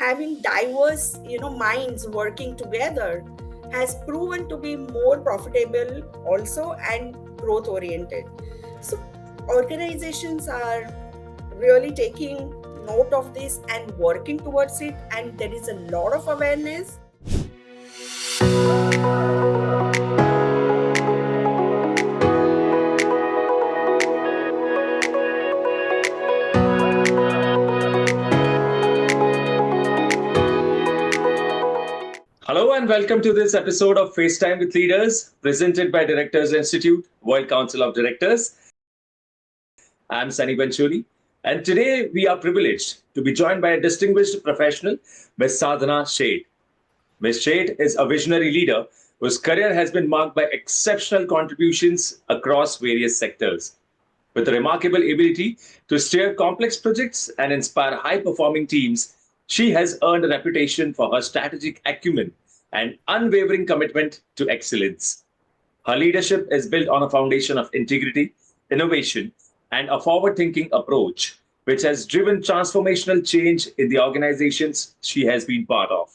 having diverse, minds working together has proven to be more profitable also and growth oriented. So organizations are really taking note of this and working towards it, and there is a lot of awareness. Hello and welcome to this episode of FaceTime with Leaders, presented by Directors Institute, World Council of Directors. I'm Sunny Benchuri, and today we are privileged to be joined by a distinguished professional, Ms. Sadhana Sheth. Ms. Sheth is a visionary leader whose career has been marked by exceptional contributions across various sectors. With a remarkable ability to steer complex projects and inspire high-performing teams, she has earned a reputation for her strategic acumen and unwavering commitment to excellence. Her leadership is built on a foundation of integrity, innovation, and a forward-thinking approach, which has driven transformational change in the organizations she has been part of.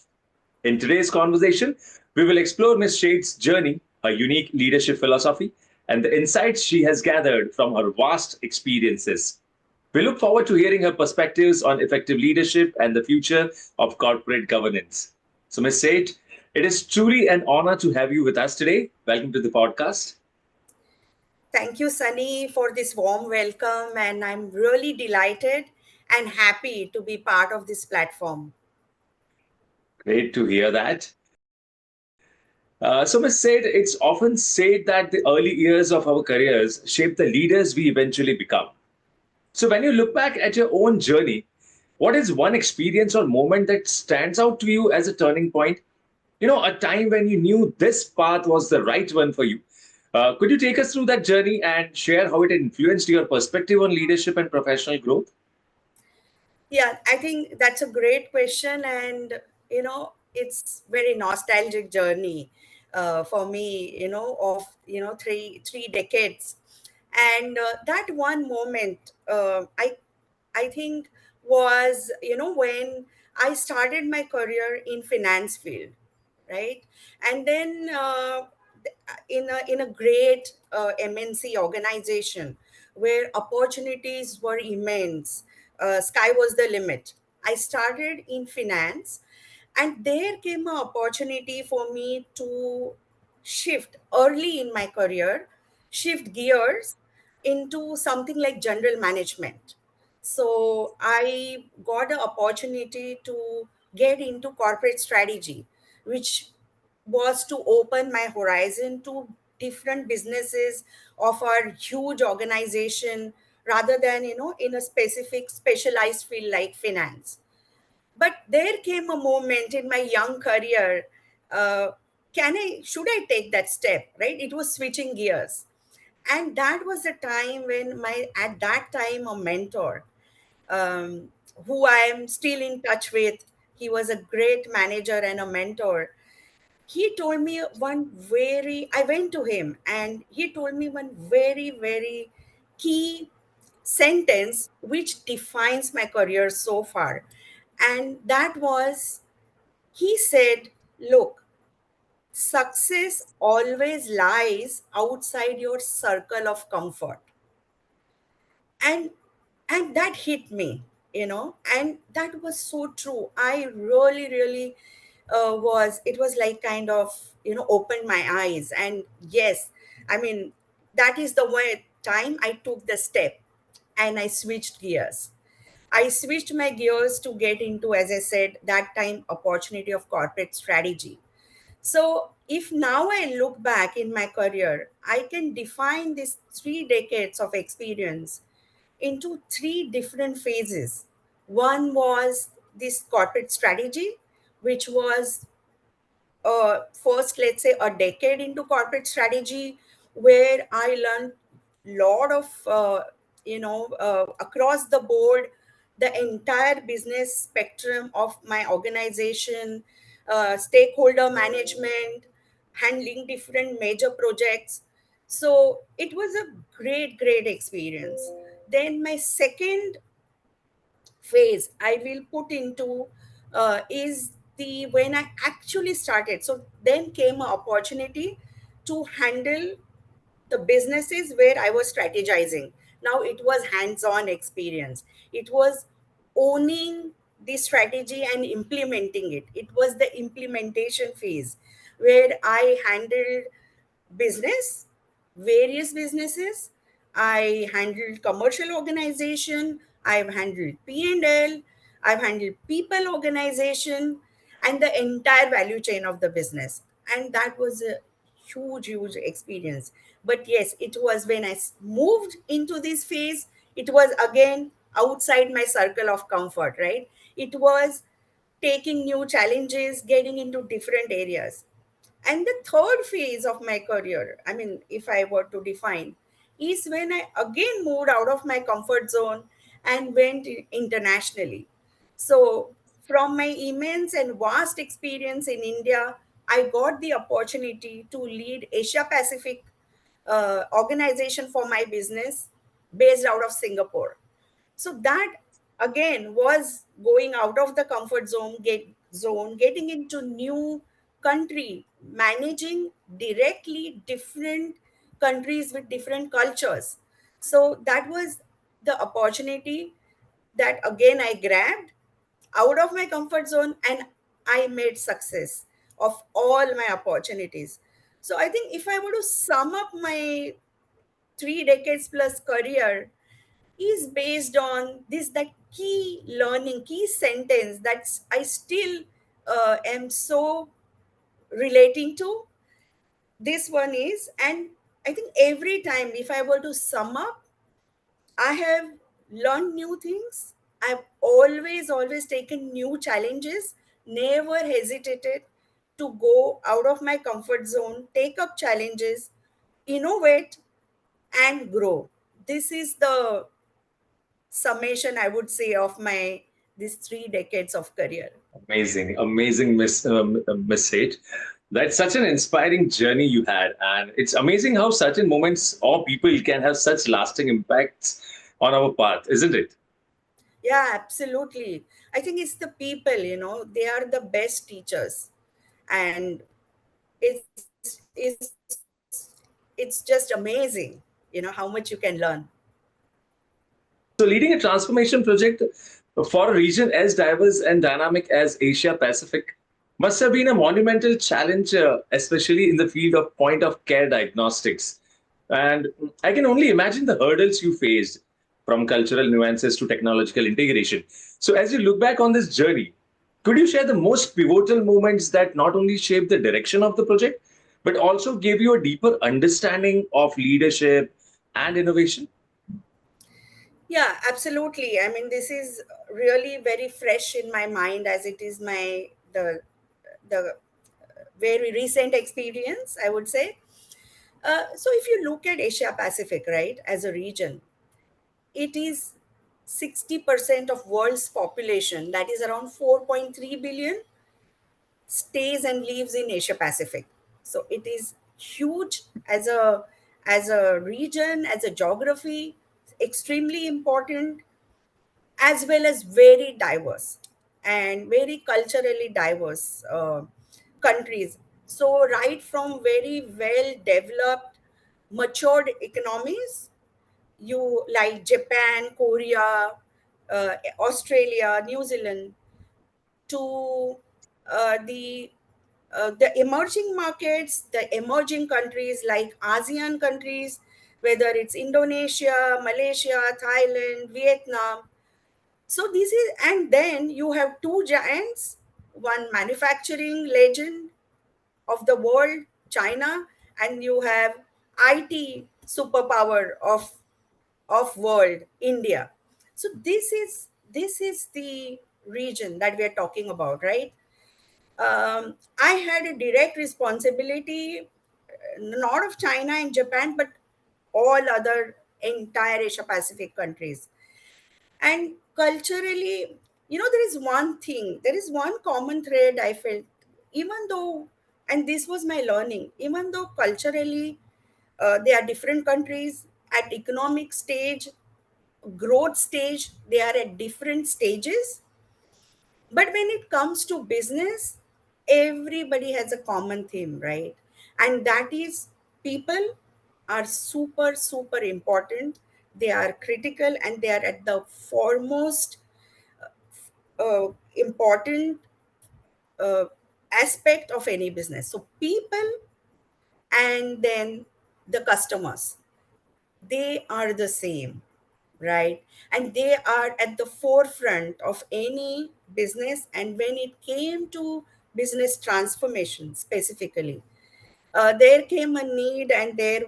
In today's conversation, we will explore Ms. Sheth's journey, her unique leadership philosophy, and the insights she has gathered from her vast experiences. We look forward to hearing her perspectives on effective leadership and the future of corporate governance. So, Ms. Sheth, it is truly an honor to have you with us today. Welcome to the podcast. Thank you, Sunny, for this warm welcome, and I'm really delighted and happy to be part of this platform. Great to hear that. So, Ms. Sheth, it's often said that the early years of our careers shape the leaders we eventually become. So, when you look back at your own journey, what is one experience or moment that stands out to you as a turning point? A time when you knew this path was the right one for you. Could you take us through that journey and share how it influenced your perspective on leadership and professional growth? Yeah, I think that's a great question, and it's very nostalgic journey for me. Of three decades, and that one moment, I think was when I started my career in finance field, right, and then in a great MNC organization where opportunities were immense. Sky was the limit. I started in finance, and there came an opportunity for me to shift early in my career, shift gears into something like general management. So I got the opportunity to get into corporate strategy, which was to open my horizon to different businesses of our huge organization rather than in a specific specialized field like finance. But there came a moment in my young career, uh, should I take that step, right? It was switching gears, and that was the time when my at that time a mentor, um, who I am still in touch with. He was a great manager and a mentor. He told me one very, I went to him and he told me one very, very key sentence which defines my career so far. And that was, he said, look, success always lies outside your circle of comfort. And that hit me, and that was so true. I really, really it was like kind of opened my eyes. And yes, I mean, that is the way time I took the step and I switched gears. I switched my gears to get into, as I said, that time opportunity of corporate strategy. So if now I look back in my career, I can define these 3 decades of experience into three different phases. One was this corporate strategy, which was first, let's say, a decade into corporate strategy, where I learned lot of across the board, the entire business spectrum of my organization, stakeholder management, handling different major projects. So it was a great experience. Then my second phase I will put into is the when I actually started. So then came an opportunity to handle the businesses where I was strategizing. Now it was hands-on experience. It was owning the strategy and implementing it. It was the implementation phase where I handled business, various businesses. I handled commercial organization. I've handled P&L. I've handled people organization and the entire value chain of the business. And that was a huge experience. But yes, it was when I moved into this phase, it was again outside my circle of comfort, right? It was taking new challenges, getting into different areas. And the third phase of my career, I mean, if I were to define, is when I again moved out of my comfort zone and went internationally. So, from my immense and vast experience in India, I got the opportunity to lead Asia Pacific organization for my business based out of Singapore. So that again was going out of the comfort zone, getting into new country, managing directly different countries with different cultures. So that was the opportunity that again I grabbed out of my comfort zone, and I made success of all my opportunities. So I think if I were to sum up my 3 decades plus career, is based on this, that key learning, key sentence that's I still am so relating to. This one is, and I think every time if I were to sum up, I have learned new things. I've always taken new challenges, never hesitated to go out of my comfort zone, take up challenges, innovate, and grow. This is the summation, I would say, of my these 3 decades of career. Amazing, Miss Sage. That's such an inspiring journey you had, and it's amazing how certain moments or people can have such lasting impacts on our path, isn't it? Yeah, absolutely. I think it's the people, they are the best teachers. And it's just amazing, how much you can learn. So, leading a transformation project for a region as diverse and dynamic as Asia Pacific must have been a monumental challenge, especially in the field of point of care diagnostics. And I can only imagine the hurdles you faced, from cultural nuances to technological integration. So, as you look back on this journey, could you share the most pivotal moments that not only shaped the direction of the project, but also gave you a deeper understanding of leadership and innovation? Yeah, absolutely. I mean, this is really very fresh in my mind, as it is the very recent experience, I would say. So if you look at Asia Pacific, right, as a region, it is 60% of world's population, that is around 4.3 billion, stays and lives in Asia Pacific. So it is huge as a region, as a geography, extremely important, as well as very diverse and very culturally diverse countries. So right from very well developed, matured economies, you like Japan, Korea, Australia, New Zealand, to the emerging markets, the emerging countries like ASEAN countries, whether it's Indonesia, Malaysia, Thailand, Vietnam. So this is, and then you have two giants, one manufacturing legend of the world, China, and you have IT superpower of world, India. So this is the region that we are talking about, right? I had a direct responsibility, not of China and Japan, but all other entire Asia Pacific countries. And culturally, there is one common thread I felt, even though, and this was my learning, even though culturally they are different countries at economic stage, growth stage, they are at different stages. But when it comes to business, everybody has a common theme, right? And that is, people are super, super important. They are critical and they are at the foremost important uh, aspect of any business. So, people and then the customers, they are the same, right? And they are at the forefront of any business. And when it came to business transformation specifically, there came a need and there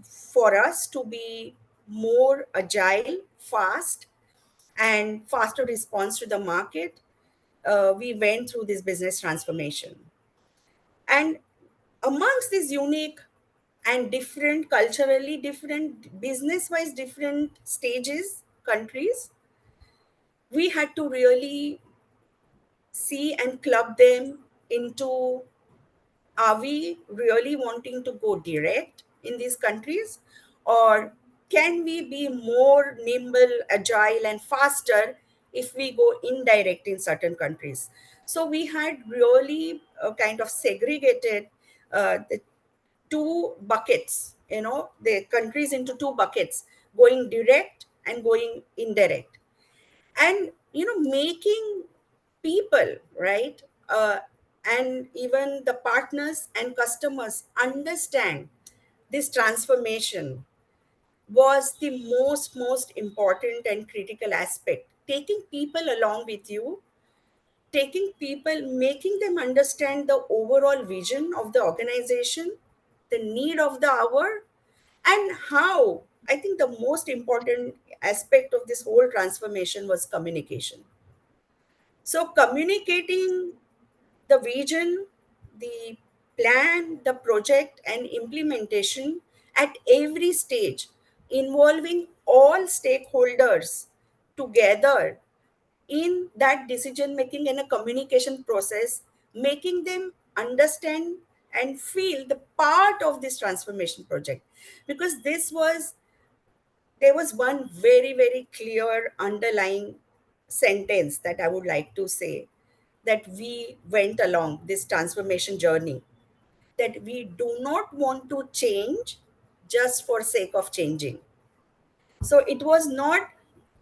for us to be more agile, fast, and faster response to the market. We went through this business transformation. And amongst these unique and different, culturally different, business wise different stages, countries, we had to really see and club them into, are we really wanting to go direct in these countries, or can we be more nimble, agile, and faster if we go indirect in certain countries? So we had really kind of segregated the two buckets, the countries into two buckets, going direct and going indirect. And making people, right, and even the partners and customers understand this transformation was the most important and critical aspect. Taking people along with you, taking people, making them understand the overall vision of the organization, the need of the hour, and how. I think the most important aspect of this whole transformation was communication. So, communicating the vision, the plan, the project, and implementation at every stage, involving all stakeholders together in that decision making and a communication process, making them understand and feel the part of this transformation project. Because there was one very, very clear underlying sentence that I would like to say, that we went along this transformation journey, that we do not want to change just for sake of changing. So it was not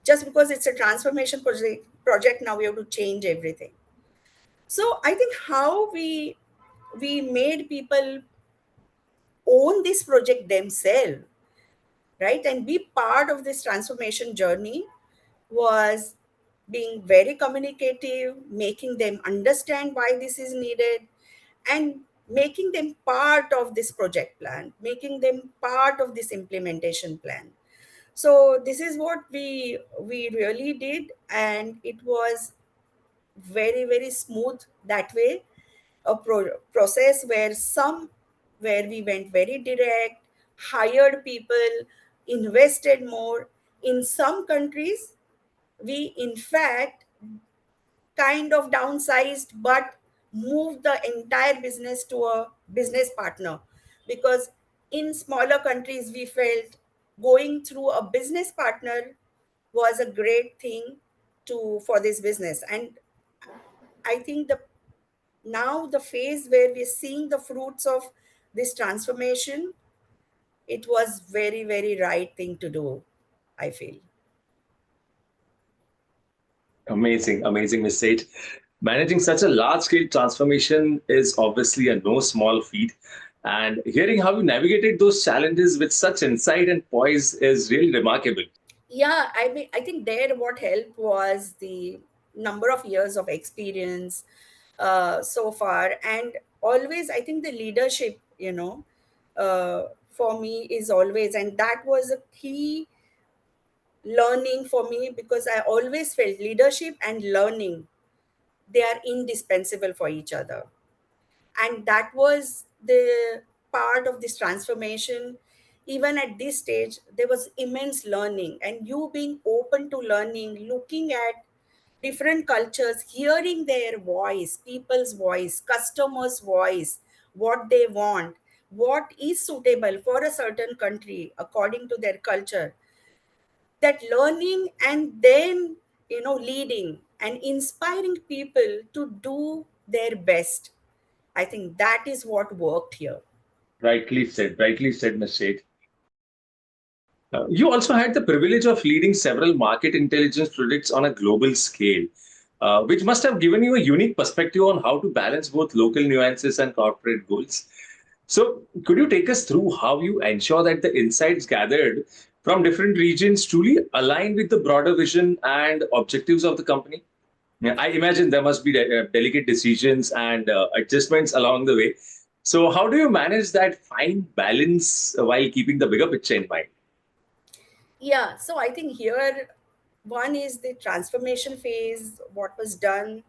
just because it's a transformation project, now we have to change everything. So I think how we made people own this project themselves, right, and be part of this transformation journey, was being very communicative, making them understand why this is needed, and making them part of this project plan, making them part of this implementation plan. So this is what we really did, and it was very, very smooth that way. A process where we went very direct, hired people, invested more. In some countries, we in fact kind of downsized but moved the entire business to a business partner, because in smaller countries we felt going through a business partner was a great thing to for this business. And I think the now the phase where we're seeing the fruits of this transformation, it was very, very right thing to do, I feel. Amazing, amazing, Miss Sage. Managing such a large scale transformation is obviously a no small feat. And hearing how you navigated those challenges with such insight and poise is really remarkable. Yeah, I mean, I think there what helped was the number of years of experience so far. And always I think the leadership, for me is always, and that was a key learning for me, because I always felt leadership and learning, they are indispensable for each other. And that was the part of this transformation. Even at this stage there was immense learning, and you being open to learning, looking at different cultures, hearing their voice, people's voice, customers voice, what they want, what is suitable for a certain country according to their culture, that learning, and then leading, and inspiring people to do their best. I think that is what worked here. Rightly said, Ms. Sheth. You also had the privilege of leading several market intelligence projects on a global scale, which must have given you a unique perspective on how to balance both local nuances and corporate goals. So, could you take us through how you ensure that the insights gathered from different regions truly align with the broader vision and objectives of the company? Yeah, I imagine there must be delicate decisions and adjustments along the way. So, how do you manage that fine balance while keeping the bigger picture in mind? Yeah, so I think here one is the transformation phase, what was done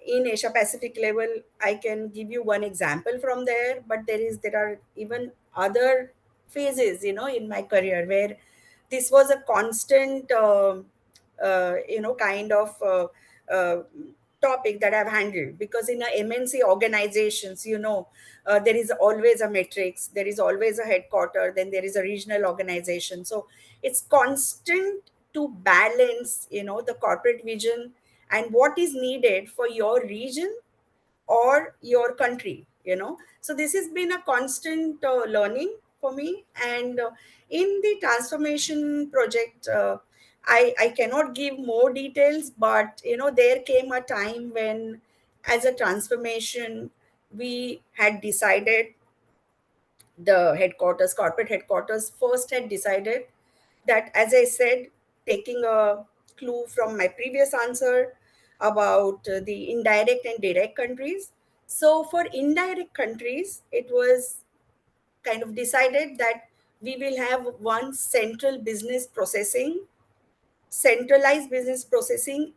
in Asia Pacific level. I can give you one example from there, but there are even other phases, in my career where this was a constant, kind of topic that I've handled, because in a MNC organizations, there is always a matrix, there is always a headquarter, then there is a regional organization. So it's constant to balance, the corporate vision and what is needed for your region or your country. So this has been a constant learning for me. And in the transformation project, I cannot give more details, but there came a time when, as a transformation, we had decided, the headquarters, corporate headquarters first had decided that, as I said, taking a clue from my previous answer about the indirect and direct countries. So, for indirect countries, it was kind of decided that we will have one centralized business processing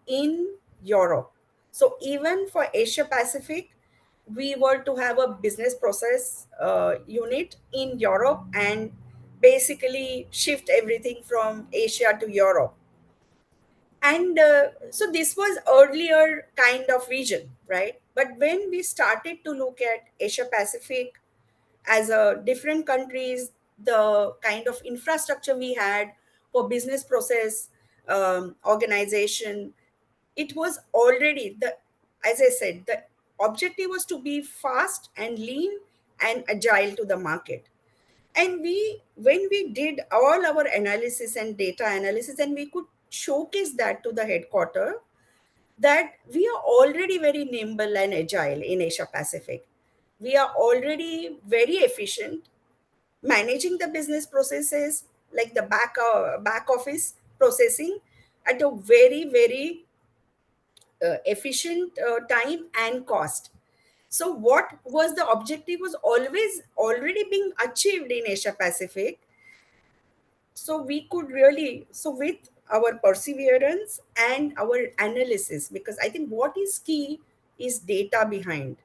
in Europe. So, even for Asia Pacific, we were to have a business process unit in Europe and basically shift everything from Asia to Europe. And so this was earlier kind of region, right? But when we started to look at Asia Pacific as a different countries, the kind of infrastructure we had for business process organization, it was already the, as I said, the objective was to be fast and lean and agile to the market. And when we did all our analysis and data analysis, and we could showcase that to the headquarter, that we are already very nimble and agile in Asia Pacific. We are already very efficient managing the business processes, like the back office processing, at a very very efficient time and cost. So what was the objective was always already being achieved in Asia Pacific. So we could really, so with our perseverance and our analysis, because I think what is key is data behind,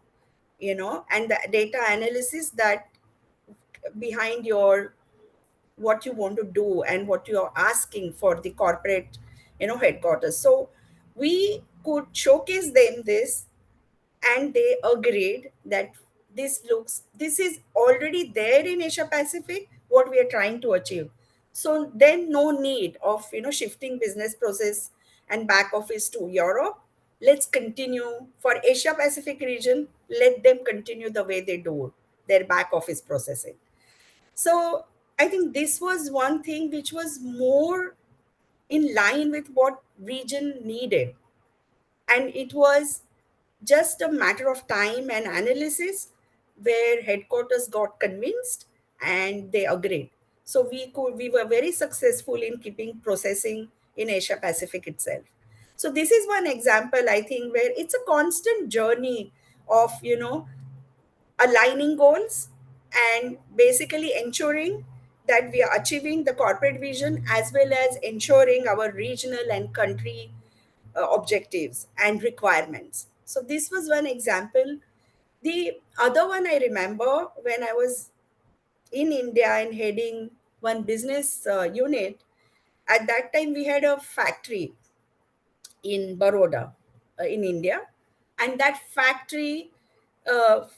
and the data analysis that behind your, what you want to do and what you are asking for the corporate, headquarters. So we could showcase them this, and they agreed that this is already there in Asia Pacific, what we are trying to achieve. So then no need of shifting business process and back office to Europe. Let's continue for Asia Pacific region, let them continue the way they do their back office processing. So I think this was one thing which was more in line with what region needed. And it was just a matter of time and analysis where headquarters got convinced and they agreed. So we were very successful in keeping processing in Asia Pacific itself. So this is one example, I think, where it's a constant journey of aligning goals and basically ensuring that we are achieving the corporate vision, as well as ensuring our regional and country objectives and requirements. So this was one example. The other one I remember, when I was in India and heading one business unit. At that time, we had a factory in Baroda, in India, and that factory,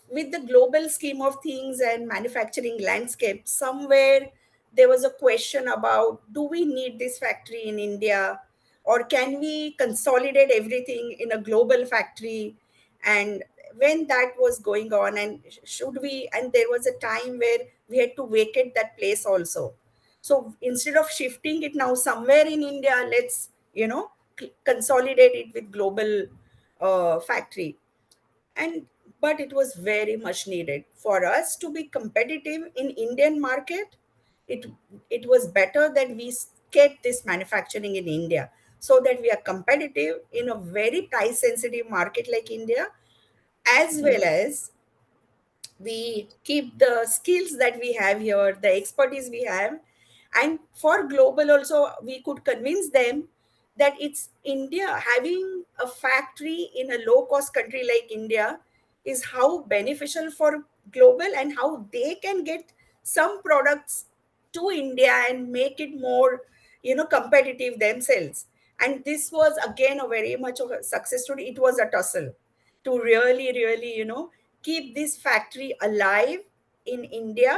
with the global scheme of things and manufacturing landscape, somewhere there was a question about, do we need this factory in India, or can we consolidate everything in a global factory? And when that was going on, and should we, and there was a time where we had to vacate that place also. So instead of shifting it now somewhere in India, let's consolidate it with global factory. And but it was very much needed for us to be competitive in Indian market. It it was better that we get this manufacturing in India, so that we are competitive in a very price sensitive market like India, as well as we keep the skills that we have here, the expertise we have. And for global also, we could convince them that it's India having a factory in a low cost country like India is how beneficial for global, and how they can get some products to India and make it more competitive themselves. And this was again a very much of a success story. It was a tussle to really keep this factory alive in India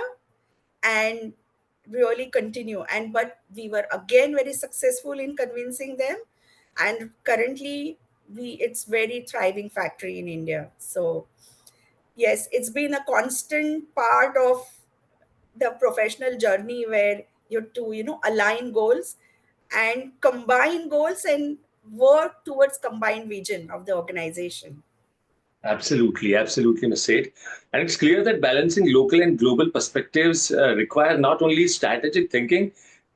and really continue. And but we were again very successful in convincing them, and currently we it's very thriving factory in India. So yes, it's been a constant part of the professional journey, where you to align goals and combine goals and work towards combined vision of the organization. Absolutely, absolutely, Ms. Seth. And it's clear that balancing local and global perspectives require not only strategic thinking,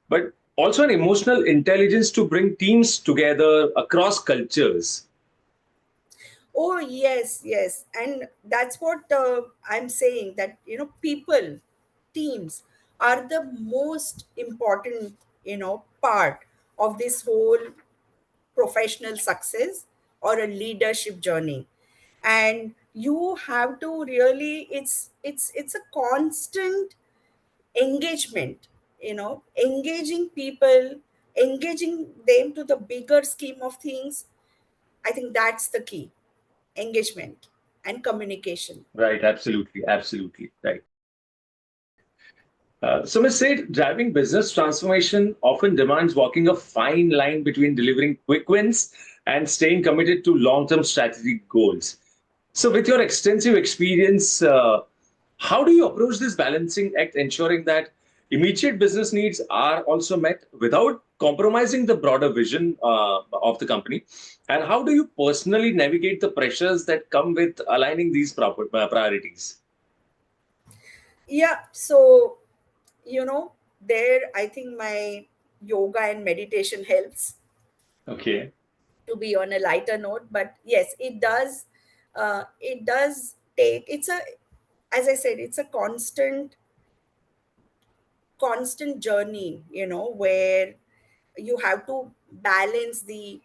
but also an emotional intelligence to bring teams together across cultures. Oh, yes, yes. And that's what I'm saying, that, people, teams are the most important, part of this whole professional success or a leadership journey. And you have to really, it's a constant engagement, engaging people, engaging them to the bigger scheme of things. I think that's the key: engagement and communication. Right, absolutely, absolutely, right. So, Ms. Seth, driving business transformation often demands walking a fine line between delivering quick wins and staying committed to long term strategic goals. So, with your extensive experience, how do you approach this balancing act, ensuring that immediate business needs are also met without compromising the broader vision of the company? And how do you personally navigate the pressures that come with aligning these priorities? Yeah, so there I think my yoga and meditation helps Okay. to be on a lighter note. But yes, it does take, it's a, as I said, it's a constant journey, where you have to balance the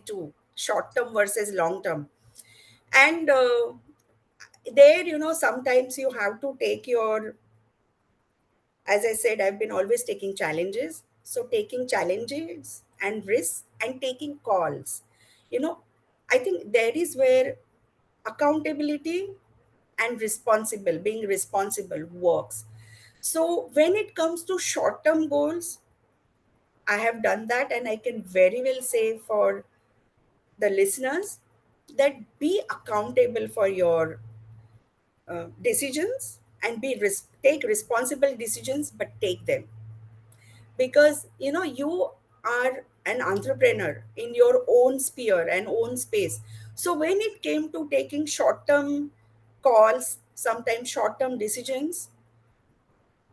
two, short term versus long term. And there, sometimes you have to take your, as I said, I've been always taking challenges. So taking challenges and risks and taking calls, you know I think there is where accountability and being responsible works. So when it comes to short term goals, I have done that, and I can very well say for the listeners that be accountable for your decisions, and take responsible decisions, but take them, because you are an entrepreneur in your own sphere and own space. So when it came to taking short term calls, sometimes short term decisions,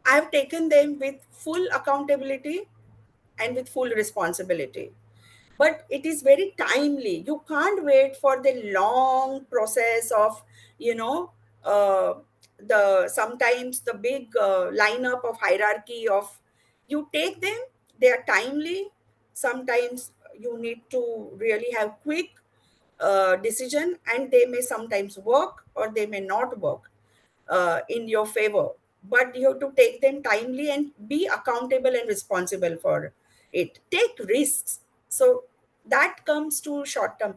I've taken them with full accountability and with full responsibility. But it is very timely. You can't wait for the long process of, you know, uh, the sometimes the big lineup of hierarchy of, you take them, they are timely. Sometimes you need to really have quick decision, and they may sometimes work or they may not work in your favor. But you have to take them timely and be accountable and responsible for it. Take risks. So that comes to short term,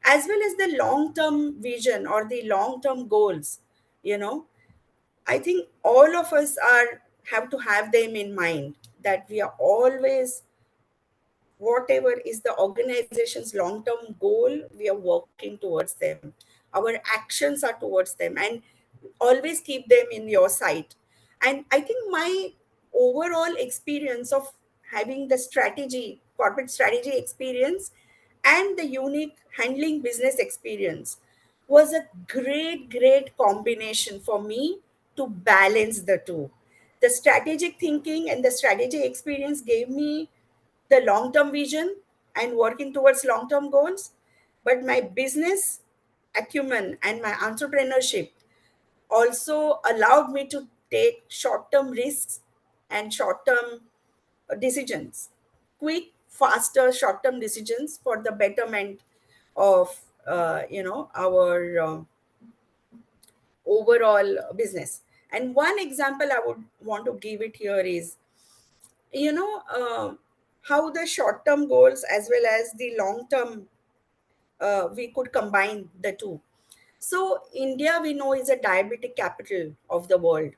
as well as the long term vision or the long term goals. You know, I think all of us are have to have them in mind, that we are always whatever is the organization's long term goal, we are working towards them. Our actions are towards them, and always keep them in your sight. And I think my overall experience of having the strategy, corporate strategy experience, and the unique handling business experience was a great combination for me to balance the two. The strategic thinking and the strategy experience gave me the long term vision and working towards long term goals. But my business acumen and my entrepreneurship also allowed me to take short term risks and short term decisions, quick, faster, short term decisions for the betterment of our overall business. And one example I would want to give it here is, you know, how the short term goals as well as the long term, we could combine the two. So, India, we know, is a diabetic capital of the world.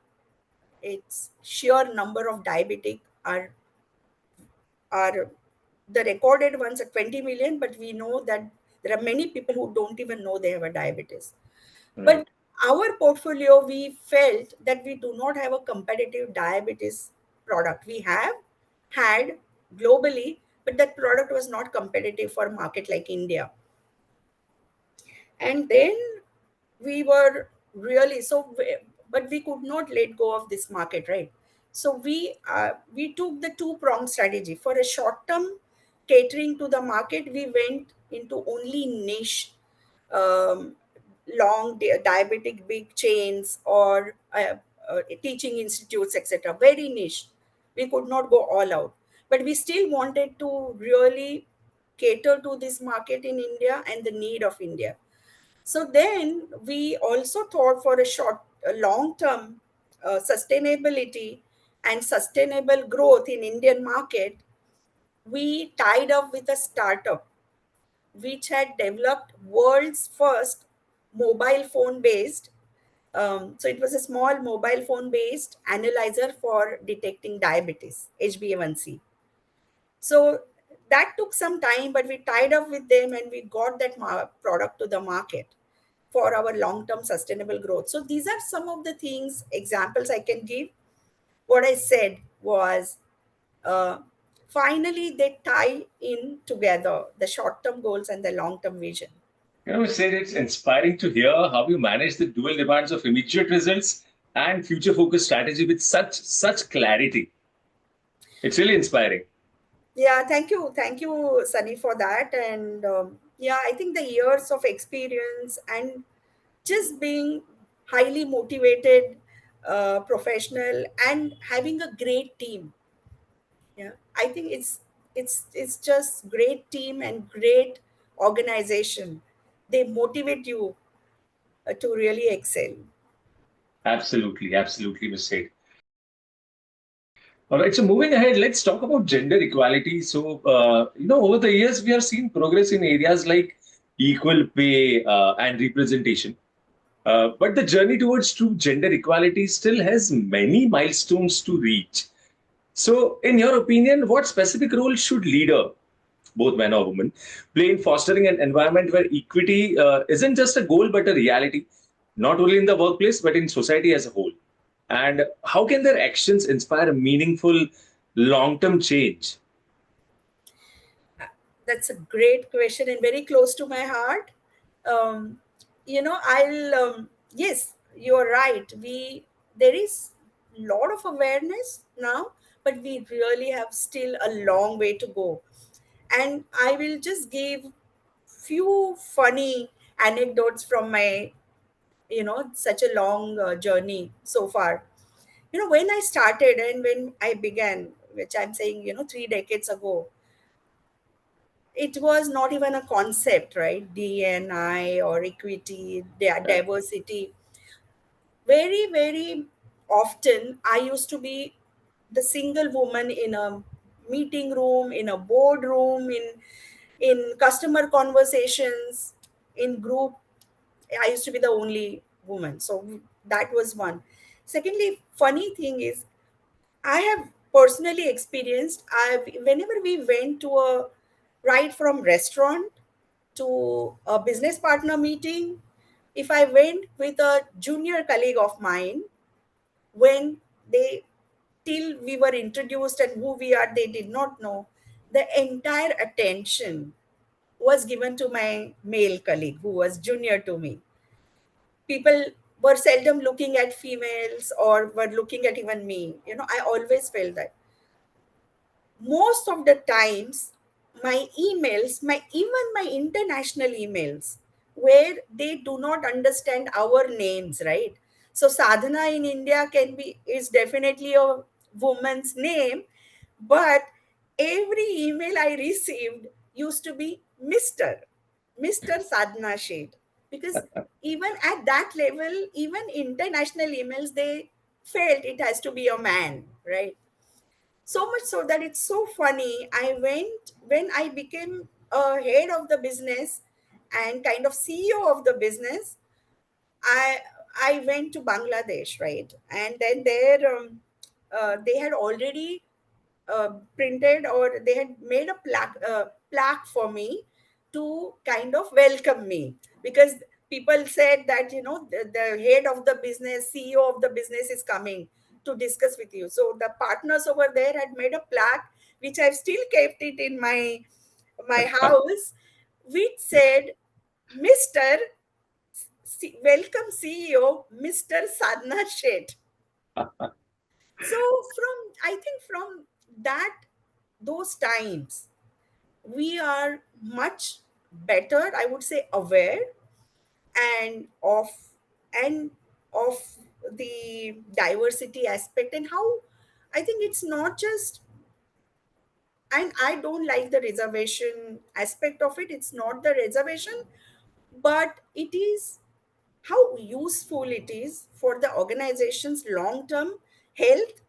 Its sheer number of diabetic are the recorded ones at 20 million, but we know that there are many people who don't even know they have a diabetes. Right. But our portfolio, we felt that we do not have a competitive diabetes product. We have had globally, but that product was not competitive for a market like India. And then we were really but we could not let go of this market, right? So we took the two pronged strategy. For a short term catering to the market, we went into only niche, um, diabetic big chains or teaching institutes, etc. Very niche. We could not go all out, but we still wanted to really cater to this market in India and the need of India. So then we also thought for a long term sustainability and sustainable growth in Indian market, we tied up with a startup which had developed world's first mobile phone based. So it was a small mobile phone based analyzer for detecting diabetes, HbA1c. So that took some time, but we tied up with them and we got that product to the market for our long term sustainable growth. So these are some of the things, examples I can give. What I said was, uh, finally, they tie in together the short term goals and the long term vision. Sid, it's inspiring to hear how you manage the dual demands of immediate results and future-focused strategy with such clarity. It's really inspiring. Yeah, thank you, Sunny, for that. And yeah, I think the years of experience and just being highly motivated professional and having a great team. Yeah, I think it's just great team and great organization. They motivate you to really excel. Absolutely, absolutely, Ms. Sid. All right, so moving ahead, let's talk about gender equality. So, over the years, we have seen progress in areas like equal pay and representation. But the journey towards true gender equality still has many milestones to reach. So, in your opinion, what specific role should leader, both men or women, play in fostering an environment where equity isn't just a goal but a reality, not only in the workplace but in society as a whole? And how can their actions inspire meaningful long-term change? That's a great question and very close to my heart. Um, yes, you're right. There is a lot of awareness now, but we really have still a long way to go. And I will just give few funny anecdotes from my, such a long journey so far. When I started and when I began, which I'm saying, 3 decades ago, it was not even a concept, right? DNI or equity, Right. diversity. Very often, I used to be the single woman in a meeting room, in a boardroom, in customer conversations, in group. I used to be the only woman. So that was one. Secondly, funny thing is, I have personally experienced. Whenever we went to a right from restaurant to a business partner meeting, if I went with a junior colleague of mine, when they till we were introduced and who we are, they did not know, the entire attention was given to my male colleague who was junior to me. People were seldom looking at females or were looking at even me. I always felt that most of the times my emails, my even my international emails, where they do not understand our names, right? So Sadhana in India can be is definitely a woman's name, but every email I received used to be Mr. Sadhana Sheth, because even at that level, even international emails, they felt it has to be a man, right? So much so that it's so funny. I went when I became a head of the business and kind of CEO of the business. I went to Bangladesh, right? And then there, they had already printed, or they had made a plaque for me to kind of welcome me, because people said that the head of the business, CEO of the business is coming to discuss with you. So the partners over there had made a plaque, which I've still kept it in my house, which said, Mr. Welcome CEO, Mr. Sadhana Sheth. So I think from that those times, we are much better, I would say, aware and and of the diversity aspect, and how I think it's not just, and I don't like the reservation aspect of it. It's not the reservation, but it is how useful it is for the organization's long term health,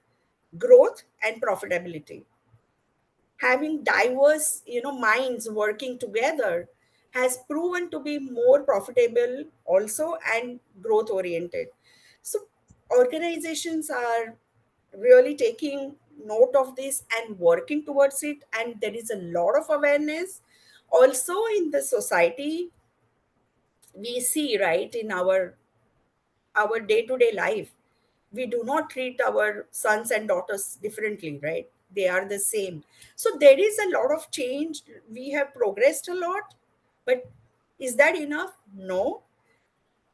growth, and profitability. Having diverse minds working together has proven to be more profitable also, and growth oriented. So organizations are really taking note of this and working towards it, and there is a lot of awareness also in the society. We see, right, in our day to day life, we do not treat our sons and daughters differently, right? They are the same. So there is a lot of change. We have progressed a lot, but is that enough? No.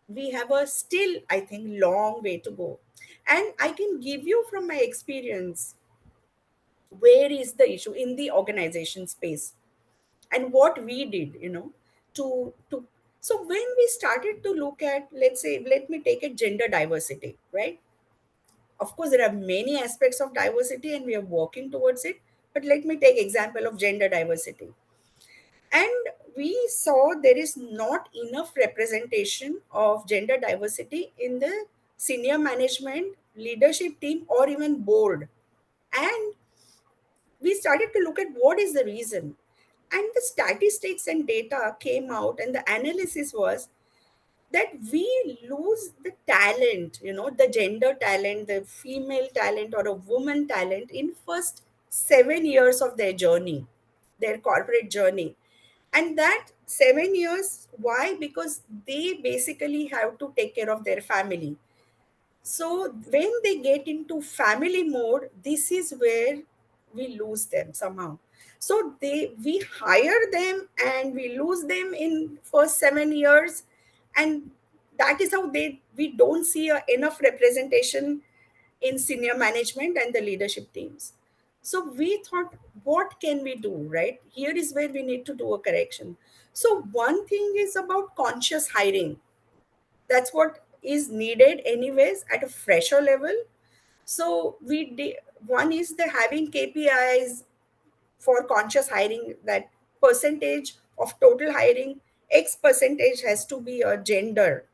We have a still, I think, long way to go. And I can give you from my experience where is the issue in the organization space and what we did, to so when we started to look at, let's say, let me take a gender diversity, right? Of course there are many aspects of diversity and we are working towards it, but let me take example of gender diversity. And we saw there is not enough representation of gender diversity in the senior management, leadership team, or even board. And we started to look at what is the reason, and the statistics and data came out, and the analysis was that we lose the talent, the gender talent, the female talent, or a woman talent in first 7 years of their journey, their corporate journey. And that 7 years, why? Because they basically have to take care of their family. So when they get into family mode, this is where we lose them somehow. So we hire them and we lose them in first 7 years, and that is how we don't see enough representation in senior management and the leadership teams. So we thought, what can we do? Right here is where we need to do a correction. So one thing is about conscious hiring. That's what is needed anyways at a fresher level. So one is the having KPIs for conscious hiring, that percentage of total hiring, X percentage has to be a gender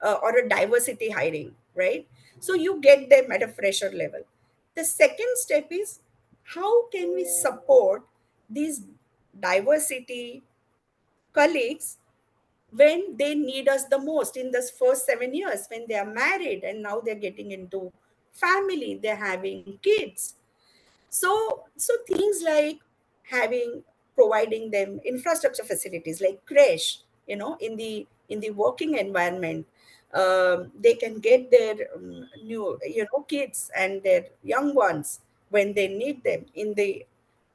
or a diversity hiring, right? So you get them at a fresher level. The second step is, how can we support these diversity colleagues when they need us the most in this first 7 years, when they are married and now they're getting into family, they're having kids. So things like having providing them infrastructure facilities like creche, in the working environment. They can get their new kids and their young ones when they need them in the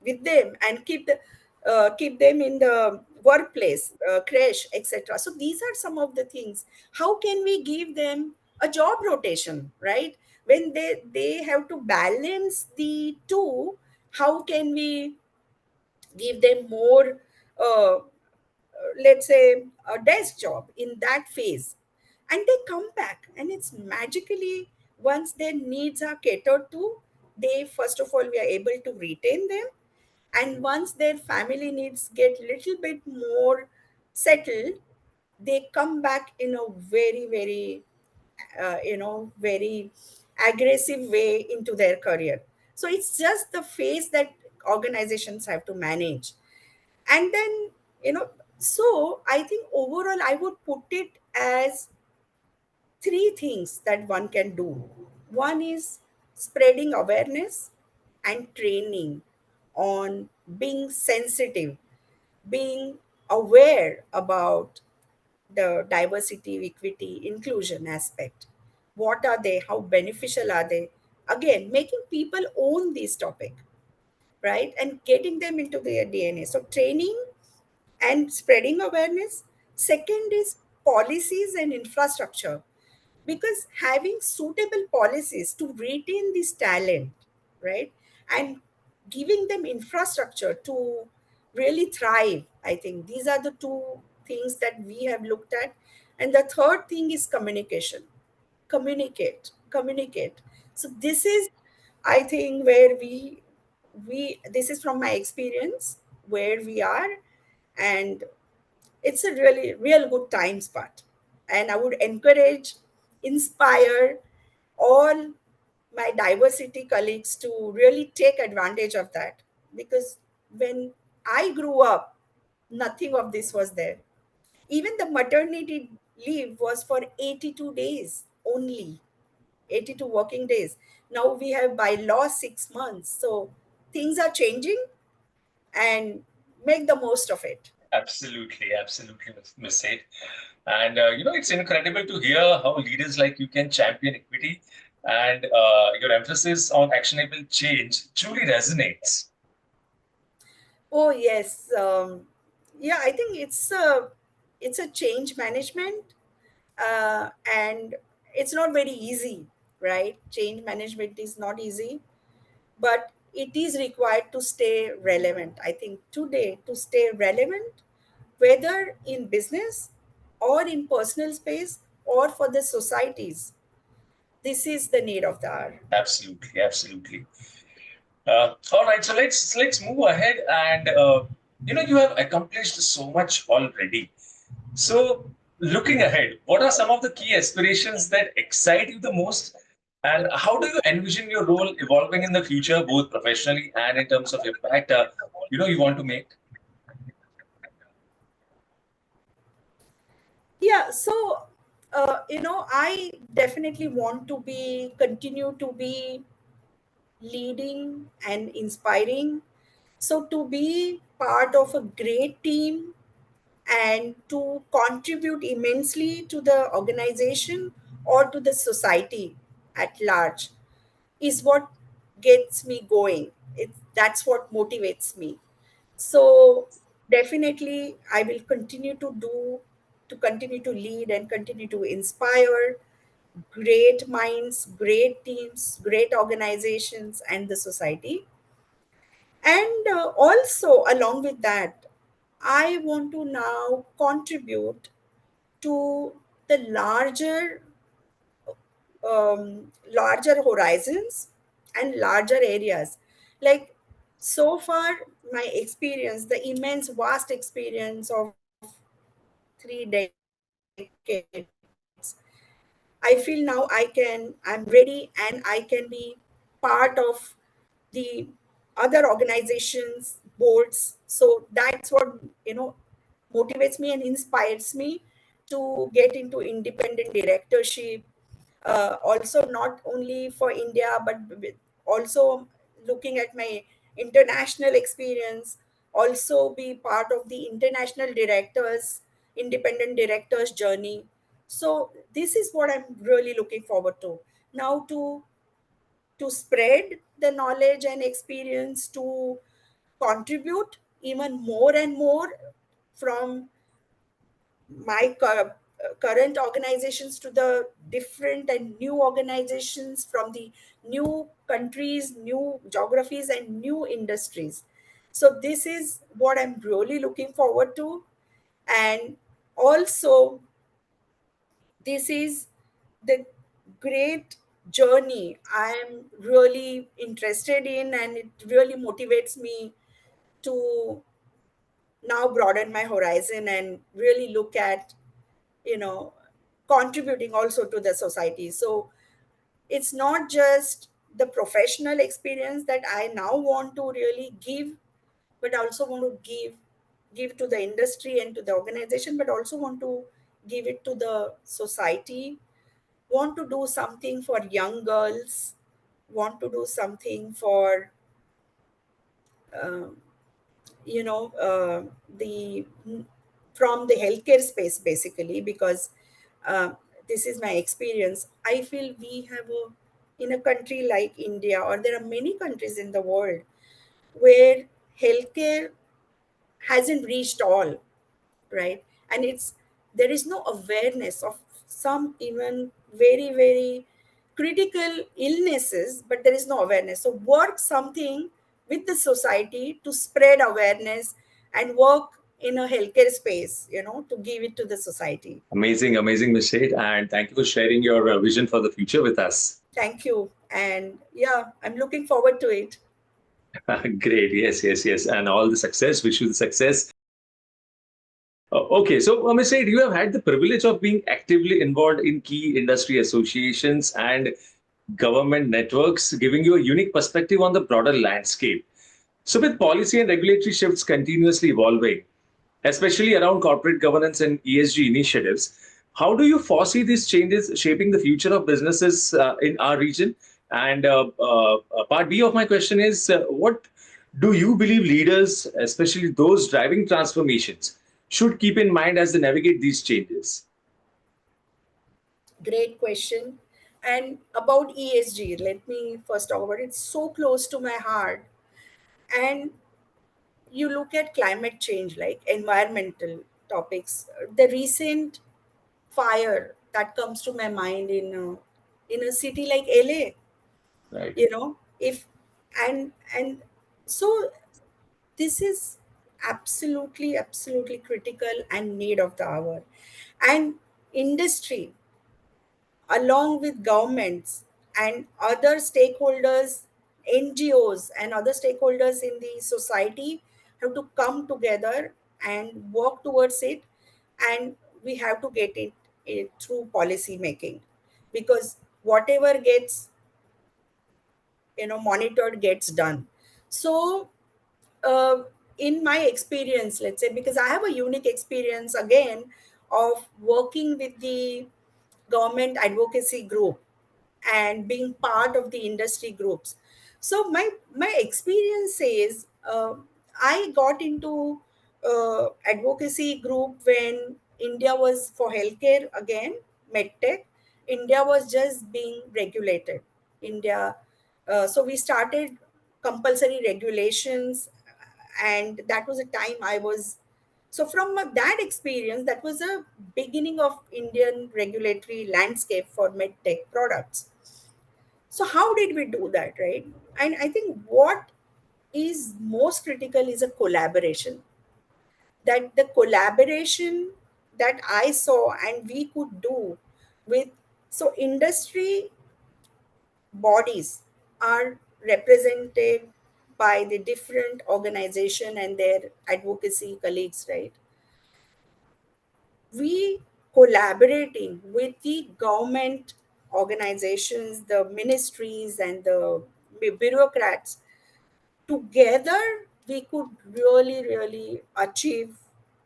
with them, and keep them in the workplace, creche, etc. So these are some of the things. How can we give them a job rotation, right? When they have to balance the two, how can we give them more, let's say, a desk job in that phase, and they come back, and it's magically, once their needs are catered to, they, first of all, we are able to retain them, and once their family needs get little bit more settled, they come back in a very, very, very aggressive way into their career. So it's just the phase that organizations have to manage. And then, so I think overall I would put it as three things that one can do. One is spreading awareness and training on being sensitive, being aware about the diversity, equity, inclusion aspect. What are they? How beneficial are they? Again, making people own this topic, right? And getting them into their DNA. So, training and spreading awareness. Second is policies and infrastructure, because having suitable policies to retain this talent, right, and giving them infrastructure to really thrive, I think these are the two things that we have looked at. And the third thing is communication. Communicate. So this is, I think, where we this is from my experience where we are. And it's a really real good time spot, and I would encourage, inspire all my diversity colleagues to really take advantage of that, because when I grew up, nothing of this was there. Even the maternity leave was for 82 days only, 82 working days. Now we have by law 6 months. So things are changing, and make the most of it. Absolutely, absolutely, Miss Said. And it's incredible to hear how leaders like you can champion equity, and your emphasis on actionable change truly resonates. Oh yes, yeah. I think it's a change management, and it's not very easy, right? Change management is not easy, but it is required to stay relevant. I think today, to stay relevant, whether in business or in personal space or for the societies, this is the need of the hour. Absolutely, absolutely. All right, so let's move ahead, and you have accomplished so much already. So, looking ahead, what are some of the key aspirations that excite you the most? And how do you envision your role evolving in the future, both professionally and in terms of impact, you want to make? Yeah, so I definitely want to be continue to be leading and inspiring. So to be part of a great team and to contribute immensely to the organization or to the society at large is what gets me going. That's what motivates me. So definitely I will continue to lead and continue to inspire great minds, great teams, great organizations, and the society. And also, along with that, I want to now contribute to the larger horizons and larger areas. Like, so far, my experience, the immense, vast experience of 3 decades, I feel now I'm ready and I can be part of the other organizations, boards. So that's what, motivates me and inspires me to get into independent directorship. Also, not only for India, but also looking at my international experience, also be part of the international directors, independent directors journey. So this is what I'm really looking forward to now, to spread the knowledge and experience, to contribute even more and more from my current organizations to the different and new organizations from the new countries, new geographies, and new industries. So this is what I'm really looking forward to. And also, this is the great journey I'm really interested in, and it really motivates me to now broaden my horizon and really look at, you know, contributing also to the society. So it's not just the professional experience that I now want to really give, but I also want to give to the industry and to the organization, but also want to give it to the society, want to do something for young girls, want to do something for um, you know the from the healthcare space, basically, because uh, this is my experience. I feel we have a, in a country like India, or there are many countries in the world where healthcare hasn't reached all, right? And it's, there is no awareness of some even very, very critical illnesses, but there is no awareness. So work something with the society to spread awareness, and work in a healthcare space, to give it to the society. Amazing, amazing, Ms. Sheth. And thank you for sharing your vision for the future with us. Thank you. And yeah, I'm looking forward to it. Great. Yes, yes, yes. And all the success. Wish you the success. Okay, so Ms. Sheth, you have had the privilege of being actively involved in key industry associations and government networks, giving you a unique perspective on the broader landscape. So, with policy and regulatory shifts continuously evolving, especially around corporate governance and ESG initiatives, how do you foresee these changes shaping the future of businesses in our region? And part B of my question is, what do you believe leaders, especially those driving transformations, should keep in mind as they navigate these changes? Great question. And about ESG, let me first talk about it. It's so close to my heart. And you look at climate change, like environmental topics. The recent fire that comes to my mind in a city like LA, Right. if and so this is absolutely, absolutely critical and need of the hour. And industry, along with governments and other stakeholders, NGOs, and other stakeholders in the society, have to come together and work towards it. And we have to get it through policy making, because whatever gets monitored gets done. So uh, in my experience, let's say, because I have a unique experience again of working with the government advocacy group and being part of the industry groups. So my experience says, I got into advocacy group when India was for healthcare again, medtech. India was just being regulated. India, so we started compulsory regulations, and that was a time I was. So from that experience, that was a beginning of Indian regulatory landscape for medtech products. So how did we do that, right? And I think what is most critical is a collaboration. That the collaboration that I saw and we could do with, so industry bodies are represented by the different organization and their advocacy colleagues, right? We collaborating with the government organizations, the ministries, and the bureaucrats, together we could really, really achieve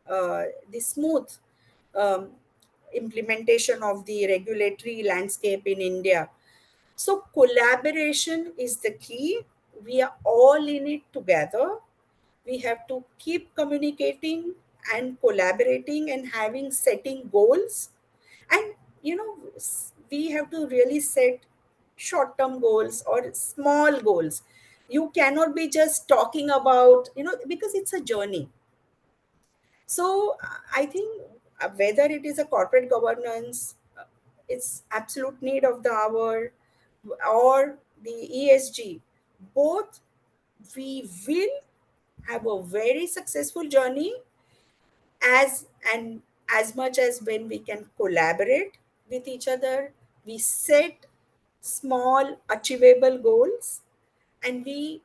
the smooth um, implementation of the regulatory landscape in India. So collaboration is the key. we are all in it together. We have to keep communicating and collaborating and having setting goals. And we have to really set short term goals or small goals. You cannot be just talking about, because it's a journey. So I think whether it is a corporate governance, it's absolute need of the hour, or the ESG, both, we will have a very successful journey as and as much as when we can collaborate with each other, we set small achievable goals, and we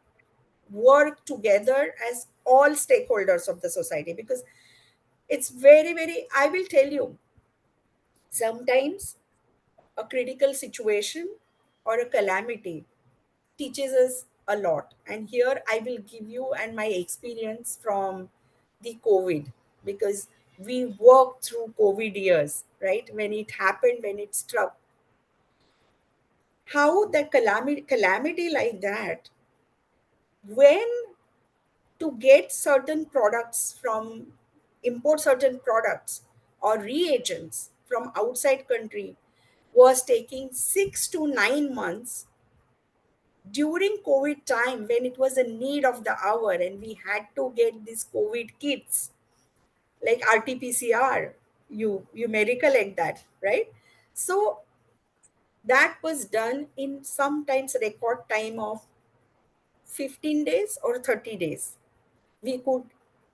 work together as all stakeholders of the society. Because it's very, very, I will tell you, sometimes a critical situation or a calamity teaches us a lot. And here I will give you and my experience from the COVID, because we worked through COVID years, right? When it happened, when it struck, how that calamity like that, when to get certain products from, import certain products or reagents from outside country, was taking 6 to 9 months during COVID time, when it was a need of the hour and we had to get these COVID kits like RT-PCR. You may recollect that, right? So that was done in sometimes record time of 15 days or 30 days. We could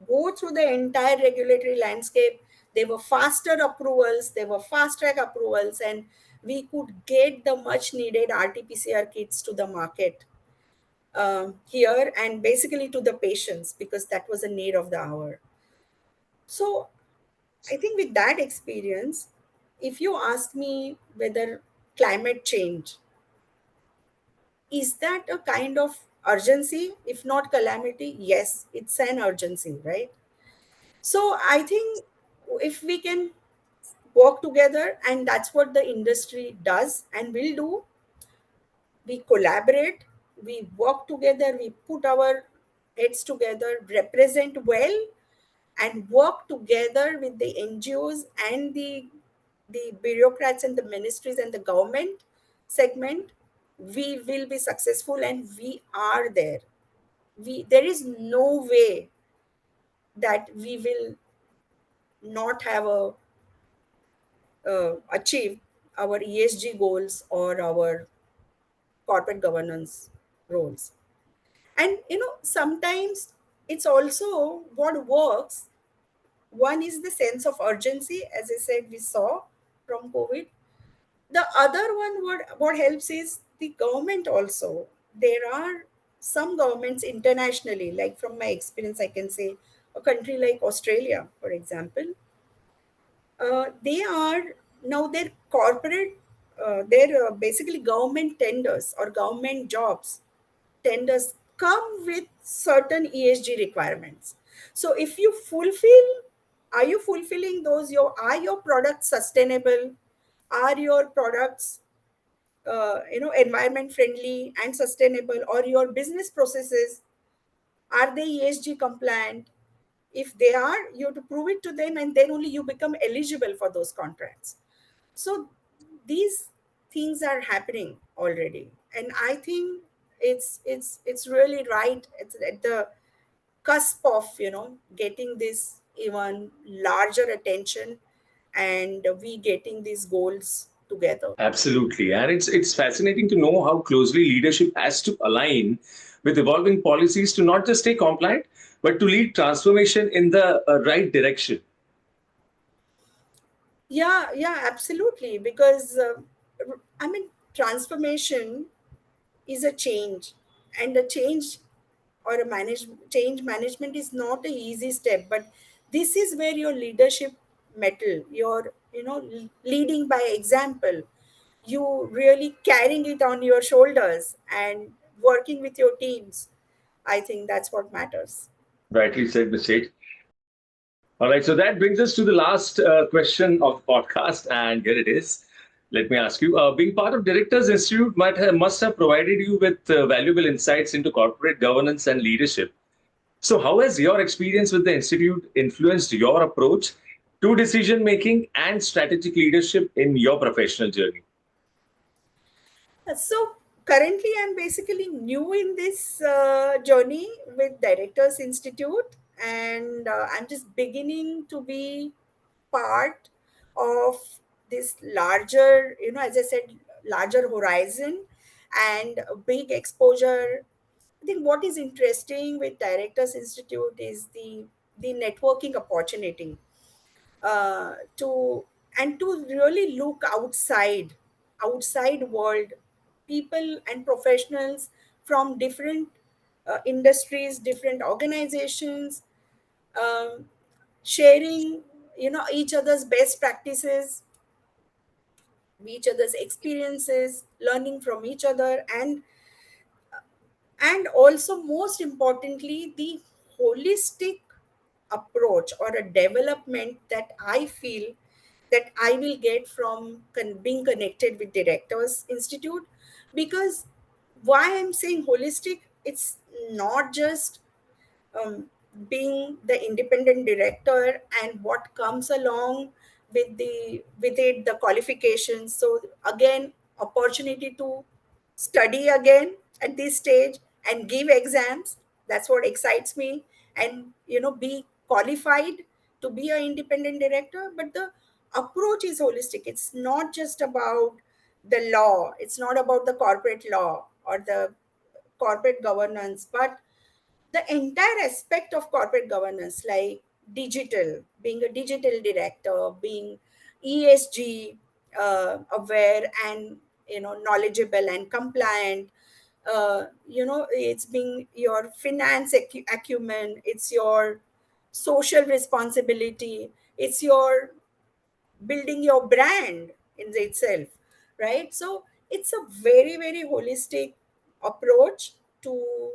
go through the entire regulatory landscape. There were faster approvals, there were fast track approvals, and we could get the much needed RT-PCR kits to the market here, and basically to the patients, because that was a need of the hour. So I think with that experience, if you ask me whether climate change, is that a kind of urgency, if not calamity? Yes, it's an urgency, right? So I think if we can work together, and that's what the industry does and will do, we collaborate, we work together, we put our heads together, represent well, and work together with the NGOs and the bureaucrats and the ministries and the government segment, we will be successful, and we are there. There is no way that we will not have achieve our ESG goals or our corporate governance roles. And sometimes it's also what works. One is the sense of urgency, as I said, we saw from COVID. The other one, what helps is the government also. There are some governments internationally, like from my experience, I can say a country like Australia, for example, they are now their corporate, their basically government tenders or government jobs tenders come with certain ESG requirements. So if you fulfill, are you fulfilling those? Are your products sustainable? Are your products environment friendly and sustainable? Or your business processes, are they ESG compliant? If they are, you have to prove it to them, and then only you become eligible for those contracts. So these things are happening already, and I think it's really right. It's at the cusp of getting this even larger attention, and we getting these goals together. Absolutely. And it's fascinating to know how closely leadership has to align with evolving policies to not just stay compliant, but to lead transformation in the right direction. Yeah, absolutely. Because I mean, transformation is a change, and a change or a change management is not a easy step. But this is where your leadership metal, your leading by example, you really carrying it on your shoulders and working with your teams. I think that's what matters. Rightly said, Ms. Sheth. All right, so that brings us to the last question of the podcast, and here it is. let me ask you, being part of Directors Institute must have provided you with valuable insights into corporate governance and leadership. So, how has your experience with the Institute influenced your approach to decision making and strategic leadership in your professional journey? So currently, I'm basically new in this journey with Directors Institute, and I'm just beginning to be part of this larger, as I said, larger horizon and a big exposure. I think what is interesting with Directors Institute is the networking opportunity to and to really look outside world, people and professionals from different industries, different organizations, um, sharing each other's best practices, each other's experiences, learning from each other, and also most importantly the holistic approach or a development that I feel that I will get from being connected with Directors Institute. Because why I'm saying holistic, it's not just um, being the independent director and what comes along with it, the qualifications. So again, opportunity to study again at this stage and give exams, that's what excites me. And be qualified to be an independent director. But the approach is holistic. It's not just about the law, it's not about the corporate law or the corporate governance, but the entire aspect of corporate governance, like digital, being a digital director, being ESG aware and knowledgeable and compliant. It's being your finance acumen, it's your social responsibility, it's your building your brand in itself, right? So it's a very very holistic approach to,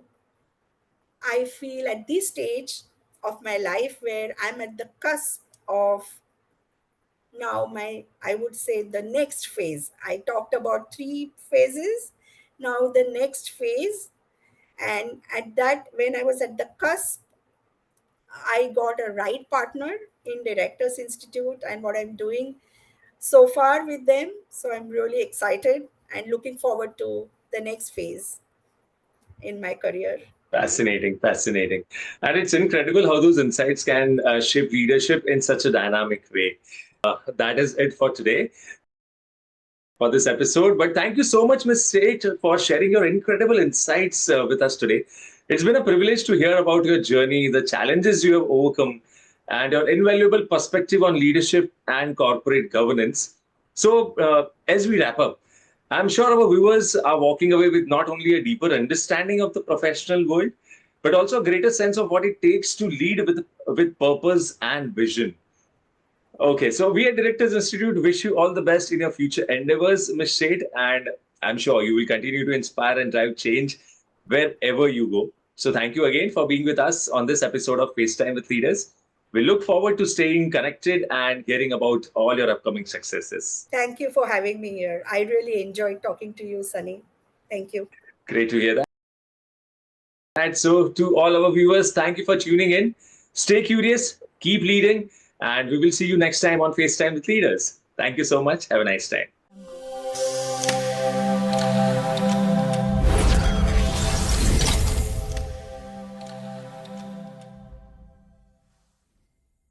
I feel, at this stage of my life where I'm at the cusp of now my, I would say, the next phase. I talked about three phases. Now the next phase, and at that, when I was at the cusp, I got a right partner in Directors Institute and what I'm doing so far with them. So I'm really excited and looking forward to the next phase in my career. Fascinating, fascinating. And it's incredible how those insights can shape leadership in such a dynamic way. That is it for today, for this episode. But thank you so much, Ms. Seth, for sharing your incredible insights with us today. It's been a privilege to hear about your journey, the challenges you have overcome, and your invaluable perspective on leadership and corporate governance. So, as we wrap up, I'm sure our viewers are walking away with not only a deeper understanding of the professional world, but also a greater sense of what it takes to lead with purpose and vision. Okay, so we at Directors Institute wish you all the best in your future endeavors, Ms. Shade, and I'm sure you will continue to inspire and drive change wherever you go. So thank you again for being with us on this episode of FaceTime with Leaders. We look forward to staying connected and hearing about all your upcoming successes. Thank you for having me here. I really enjoyed talking to you, Sunny. Thank you. Great to hear that. And so, to all our viewers, thank you for tuning in. Stay curious, keep leading, and we will see you next time on FaceTime with Leaders. Thank you so much. Have a nice time.